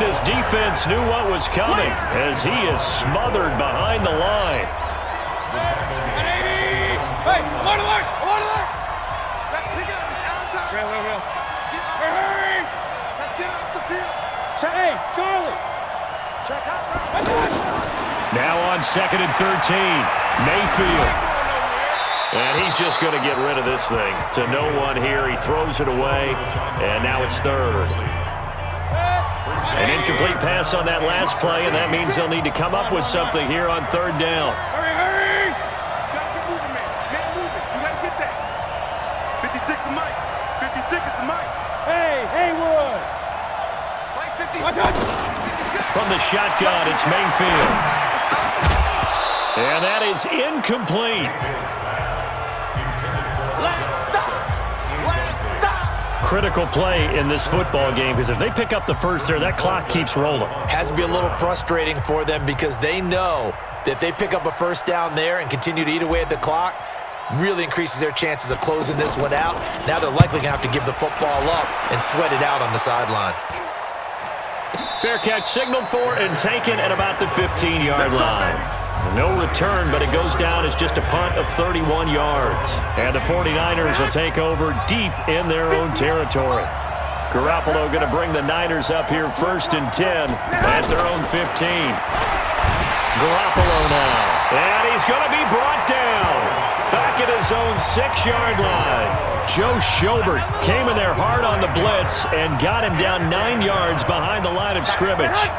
this defense knew what was coming as he is smothered behind the line. Hey, alert, alert, alert, alert! Let's pick it up. It's out of time. Real. Hey! Let's get off the field. Hey, Charlie! Check out. Now on 2nd and 13, Mayfield. And he's just going to get rid of this thing. To no one here, he throws it away, and now it's 3rd. An incomplete pass on that last play, and that means they'll need to come up with something here on 3rd down. Hurry! You gotta get moving, man. Get moving. You gotta get that. 56 is Mike. 56 is the Mike. Hey, Haywood. Mike 56. From the shotgun, it's Mayfield. And that is incomplete. Critical play in this football game because if they pick up the first there, that clock keeps rolling. Has to be a little frustrating for them because they know that if they pick up a first down there and continue to eat away at the clock, really increases their chances of closing this one out. Now they're likely going to have to give the football up and sweat it out on the sideline. Fair catch signaled for and taken at about the 15-yard line. No return, but it goes down as just a punt of 31 yards. And the 49ers will take over deep in their own territory. Garoppolo going to bring the Niners up here 1st and 10 at their own 15. Garoppolo now. And he's going to be brought down. Back at his own 6-yard line. Joe Schobert came in there hard on the blitz and got him down 9 yards behind the line of scrimmage.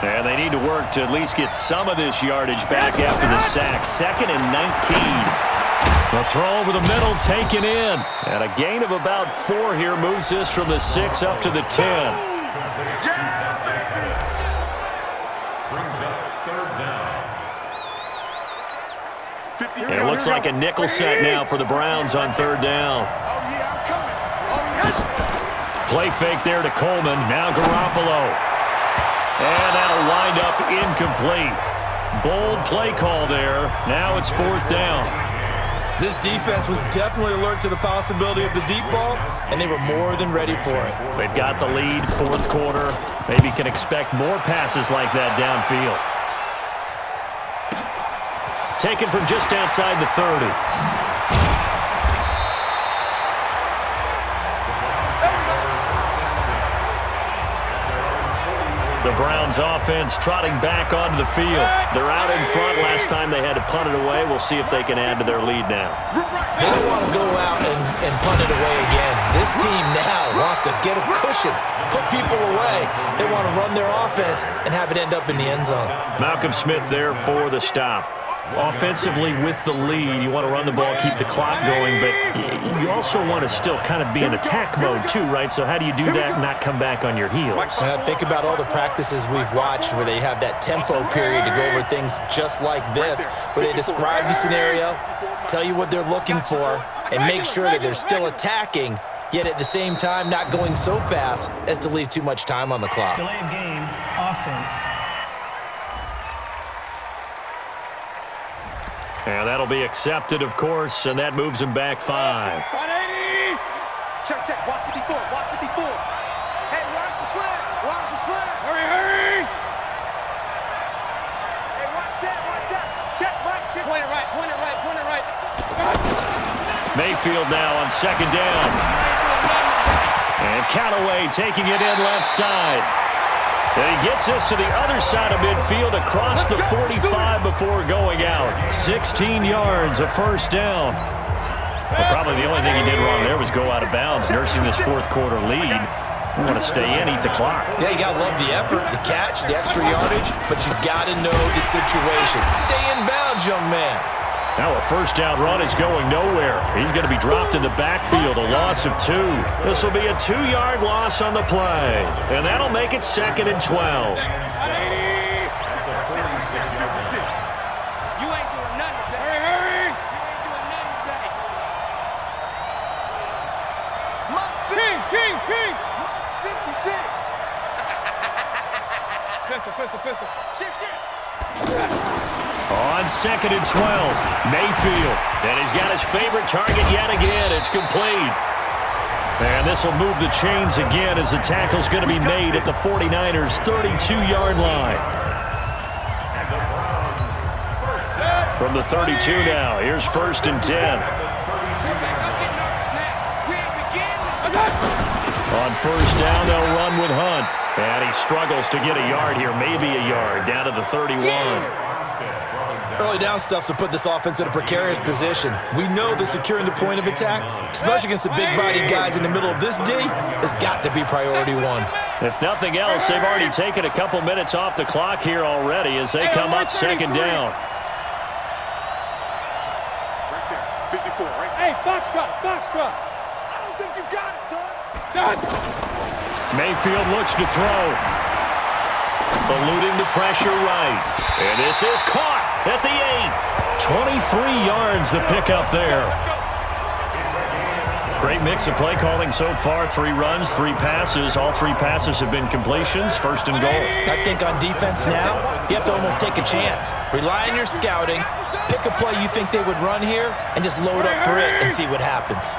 And they need to work to at least get some of this yardage back after the sack. 2nd and 19. The throw over the middle taken in. And a gain of about 4 here moves this from the 6 up to the 10. And it looks like a nickel set now for the Browns on 3rd down. Play fake there to Coleman. Now Garoppolo. And that'll wind up incomplete. Bold play call there. Now it's 4th down. This defense was definitely alert to the possibility of the deep ball, and they were more than ready for it. They've got the lead, 4th quarter. Maybe can expect more passes like that downfield. Taken from just outside the 30. The Browns offense trotting back onto the field. They're out in front. Last time they had to punt it away. We'll see if they can add to their lead now. They don't want to go out and punt it away again. This team now wants to get a cushion, put people away. They want to run their offense and have it end up in the end zone. Malcolm Smith there for the stop. Offensively with the lead, you want to run the ball, keep the clock going, but you also want to still kind of be in attack mode too, right? So how do you do that and not come back on your heels? Think about all the practices we've watched where they have that tempo period to go over things just like this, where they describe the scenario, tell you what they're looking for, and make sure that they're still attacking, yet at the same time not going so fast as to leave too much time on the clock. Delay of game, offense. And that'll be accepted, of course, and that moves him back 5. Check. Watch 54. Hey, watch the slant. Hurry. Hey, watch that. Check, right. Point it right. Mayfield now on 2nd down. And Callaway taking it in left side. And he gets us to the other side of midfield across the 45 before going out. 16 yards, a 1st down. Well, probably the only thing he did wrong there was go out of bounds, nursing this 4th quarter lead. We want to stay in, eat the clock. Yeah, you got to love the effort, the catch, the extra yardage, but you got to know the situation. Stay in bounds, young man. Now a 1st down run is going nowhere. He's going to be dropped in the backfield, a loss of 2. This will be a 2-yard loss on the play. And that'll make it 2nd and 12. You ain't doing nothing today. Hurry. You ain't doing nothing today. King. 56. Pistol. Shit. On 2nd and 12, Mayfield. And he's got his favorite target yet again. It's complete. And this will move the chains again as the tackle's going to be made at the 49ers' 32-yard line. From the 32 now, here's 1st and 10. On 1st down, they'll run with Hunt. And he struggles to get a yard here, maybe a yard, down to the 31. Early down stuff to put this offense in a precarious position. We know that securing the point of attack, especially against the big-bodied guys in the middle of this D, has got to be priority one. If nothing else, they've already taken a couple minutes off the clock here already as they come up 2nd down. Right there, 54, right? Hey, box drop. I don't think you got it, son. Mayfield looks to throw. Eluding the pressure right. And this is caught at the 8. 23 yards the pickup there. Great mix of play calling so far. 3 runs, 3 passes. All 3 passes have been completions. 1st and goal. I think on defense now, you have to almost take a chance. Rely on your scouting. Pick a play you think they would run here and just load up for it and see what happens.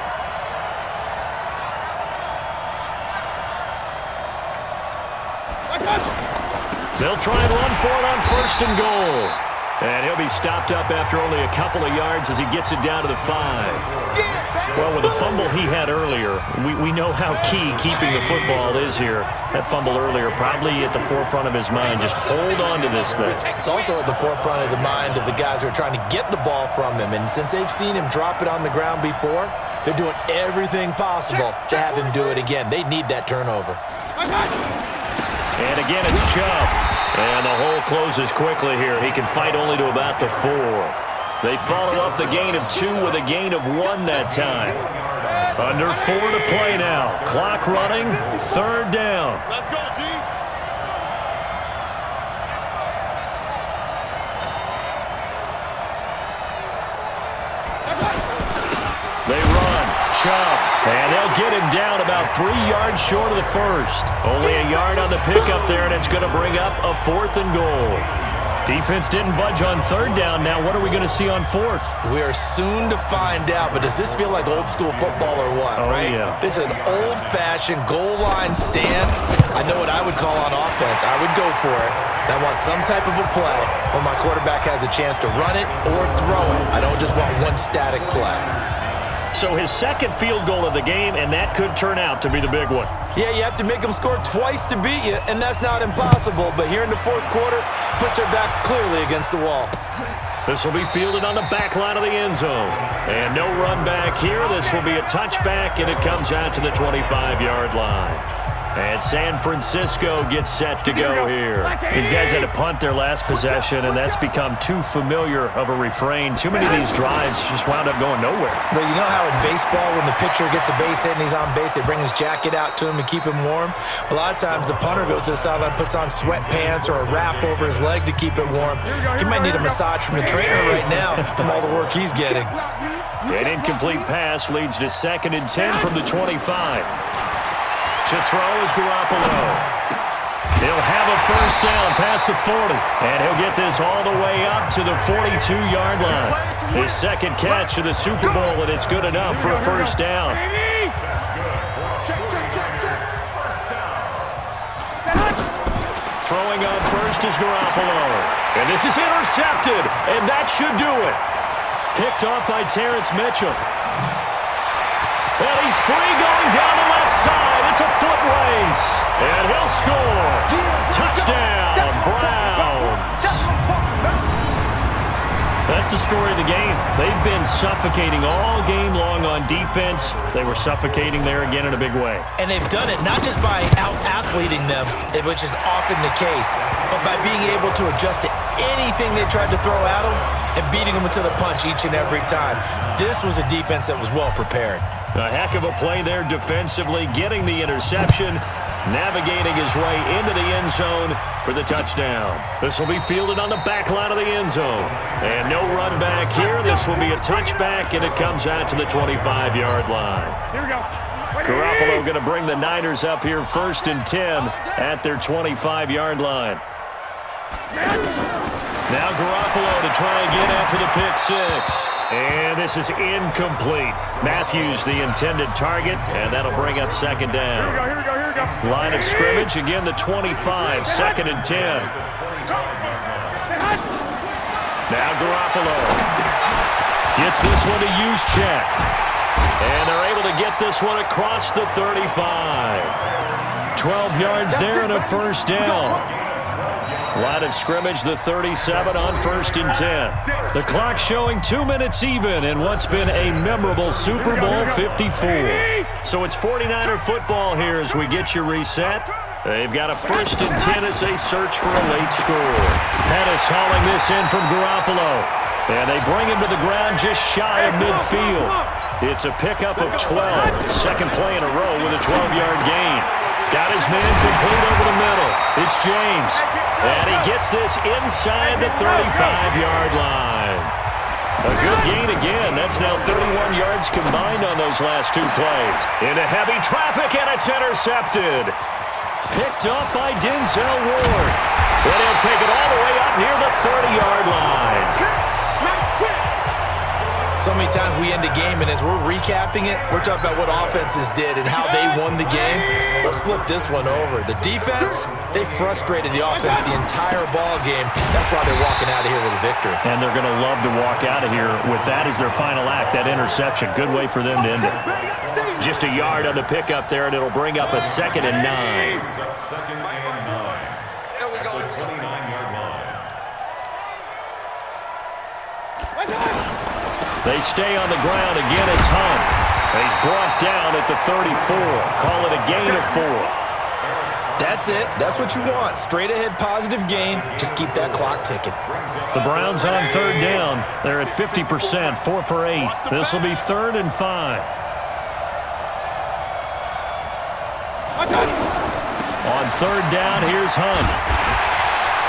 They'll try and run for it on 1st and goal. And he'll be stopped up after only a couple of yards as he gets it down to the 5. Well, with the fumble he had earlier, we know how key keeping the football is here. That fumble earlier probably at the forefront of his mind. Just hold on to this thing. It's also at the forefront of the mind of the guys who are trying to get the ball from him. And since they've seen him drop it on the ground before, they're doing everything possible to have him do it again. They need that turnover. And again, it's Chubb. And the hole closes quickly here. He can fight only to about the 4. They follow up the gain of 2 with a gain of 1 that time. Under 4 to play now. Clock running. 3rd down. Let's go, D. They run. Chubb. And they'll get him down about 3 yards short of the 1st. Only a yard on the pickup there, and it's going to bring up a 4th and goal. Defense didn't budge on 3rd down. Now what are we going to see on 4th? We are soon to find out, but does this feel like old school football or what, right? Yeah. This is an old-fashioned goal line stand. I know what I would call on offense. I would go for it. I want some type of a play where my quarterback has a chance to run it or throw it. I don't just want one static play. So his 2nd field goal of the game, and that could turn out to be the big one. Yeah, you have to make them score twice to beat you, and that's not impossible. But here in the 4th quarter, puts their backs clearly against the wall. This will be fielded on the back line of the end zone. And no run back here. This will be a touchback, and it comes out to the 25-yard line. And San Francisco gets set to go here. These guys had to punt their last possession, and that's become too familiar of a refrain. Too many of these drives just wound up going nowhere. Well, you know how in baseball, when the pitcher gets a base hit and he's on base, they bring his jacket out to him to keep him warm? A lot of times the punter goes to the sideline, puts on sweatpants or a wrap over his leg to keep it warm. He might need a massage from the trainer right now from all the work he's getting. An incomplete pass leads to 2nd and 10 from the 25. To throw is Garoppolo. He'll have a 1st down past the 40. And he'll get this all the way up to the 42-yard line. His 2nd catch of the Super Bowl, and it's good enough for a 1st down. Check. Throwing on 1st is Garoppolo. And this is intercepted, and that should do it. Picked off by Terrence Mitchell. And he's free going down the left side. It's a foot race. And he'll score. Touchdown, Browns. That's the story of the game. They've been suffocating all game long on defense. They were suffocating there again in a big way. And they've done it not just by out-athleting them, which is often the case, but by being able to adjust to anything they tried to throw at them and beating them to the punch each and every time. This was a defense that was well prepared. A heck of a play there defensively, getting the interception, navigating his way into the end zone for the touchdown. This will be fielded on the back line of the end zone. And no run back here. This will be a touchback, and it comes out to the 25-yard line. Here we go. Garoppolo going to bring the Niners up here 1st and 10 at their 25-yard line. Now Garoppolo to try again after the pick 6. And this is incomplete. Matthews, the intended target, and that'll bring up second down. Here we go. Line of scrimmage, again the 25, second and 10. Now Garoppolo gets this one to Juszczyk. And they're able to get this one across the 35. 12 yards there and a first down. Line of scrimmage, the 37 on first and 10. The clock showing 2 minutes even in what's been a memorable Super Bowl 54. So it's 49er football here as we get you reset. They've got a first and 10 as they search for a late score. Pettis hauling this in from Garoppolo. And they bring him to the ground just shy of midfield. It's a pickup of 12. Second play in a row with a 12-yard gain. Got his man complete over the middle. It's James. And he gets this inside the 35-yard line. A good gain again. That's now 31 yards combined on those last two plays. Into heavy traffic, and it's intercepted. Picked up by Denzel Ward. And he'll take it all the way up near the 30-yard line. So many times we end a game, and as we're recapping it, we're talking about what offenses did and how they won the game. Let's flip this one over. The defense, they frustrated the offense the entire ball game. That's why they're walking out of here with a victory. And they're going to love to walk out of here with that as their final act, that interception. Good way for them to end it. Just a yard on the pickup there, and it'll bring up a second and 9. They stay on the ground. Again, it's Hunt. He's brought down at the 34. Call it a gain of 4. That's it. That's what you want. Straight ahead positive gain. Just keep that clock ticking. The Browns on third down. They're at 50%, 4 for 8. This will be 3rd and 5. On third down, here's Hunt.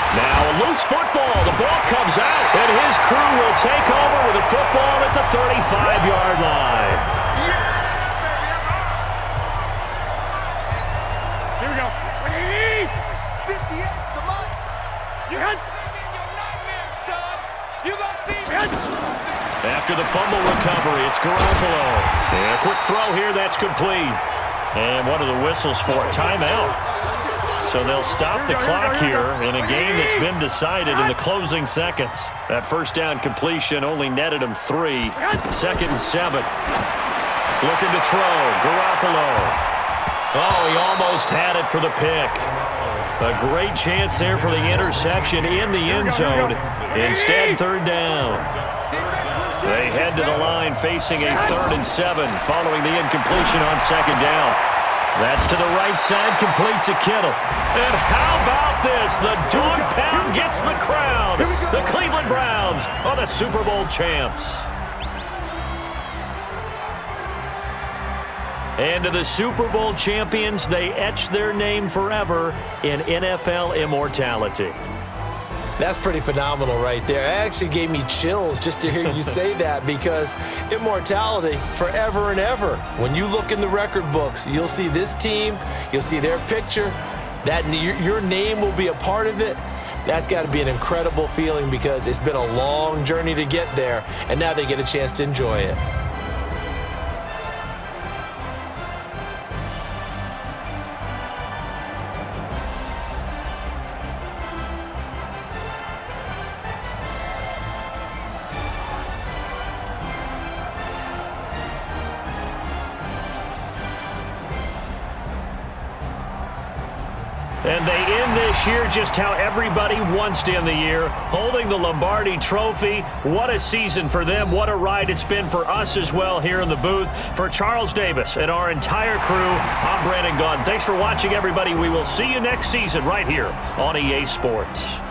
Now a loose football. The ball comes out, and his crew will take over with a football at the 35-yard line. Here we go. 58, come on. You hunt. You gonna see me. After the fumble recovery, it's Garoppolo. And a quick throw here, that's complete. And what are the whistles for? Timeout. So they'll stop the clock here in a game that's been decided in the closing seconds. That first down completion only netted him 3. 2nd and 7. Looking to throw. Garoppolo. Oh, he almost had it for the pick. A great chance there for the interception in the end zone. Instead, 3rd down. They head to the line facing a 3rd and 7 following the incompletion on 2nd down. That's to the right side, complete to Kittle. And how about this? The dog pound gets the crown. The Cleveland Browns are the Super Bowl champs. And to the Super Bowl champions, they etch their name forever in NFL immortality. That's pretty phenomenal right there. It actually gave me chills just to hear you say that, because immortality forever and ever. When you look in the record books, you'll see this team, you'll see their picture, that your name will be a part of it. That's got to be an incredible feeling, because it's been a long journey to get there, and now they get a chance to enjoy it. And they end this year just how everybody wants to end the year, holding the Lombardi Trophy. What a season for them. What a ride it's been for us as well here in the booth. For Charles Davis and our entire crew, I'm Brandon Gaudin. Thanks for watching, everybody. We will see you next season right here on EA Sports.